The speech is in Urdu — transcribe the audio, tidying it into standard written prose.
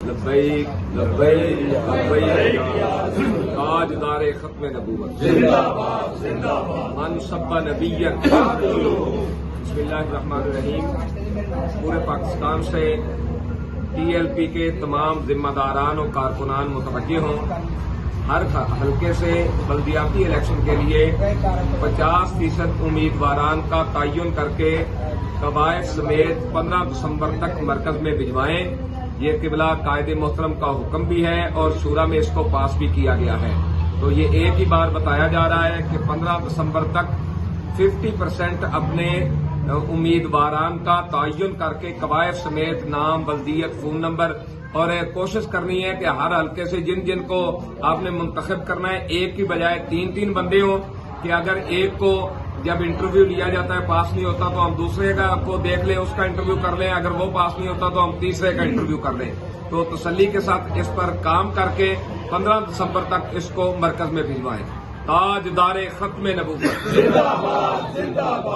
لبیک لبیک لبیک تاجدار ختم نبوت زندہ باد زندہ باد من سب نبیا بسم اللہ الرحمن الرحیم۔ پورے پاکستان سے ٹی ایل پی کے تمام ذمہ داران اور کارکنان متوجہ ہوں، ہر حلقے سے بلدیاتی الیکشن کے لیے 50% امیدواران کا تعین کر کے قبائل سمیت 15 دسمبر تک مرکز میں بھجوائیں۔ یہ قبلہ قائد محترم کا حکم بھی ہے اور شورا میں اس کو پاس بھی کیا گیا ہے۔ تو یہ ایک ہی بار بتایا جا رہا ہے کہ 15 دسمبر تک 50% اپنے امیدواران کا تعین کر کے قبائل سمیت نام، بلدیت، فون نمبر، اور کوشش کرنی ہے کہ ہر حلقے سے جن کو آپ نے منتخب کرنا ہے ایک کی بجائے 3 بندے ہوں، کہ اگر ایک کو جب انٹرویو لیا جاتا ہے پاس نہیں ہوتا تو ہم دوسرے کا کو دیکھ لیں، اس کا انٹرویو کر لیں، اگر وہ پاس نہیں ہوتا تو ہم تیسرے کا انٹرویو کر لیں۔ تو تسلی کے ساتھ اس پر کام کر کے 15 دسمبر تک اس کو مرکز میں بھجوائیں۔ تاجدار ختم نبوت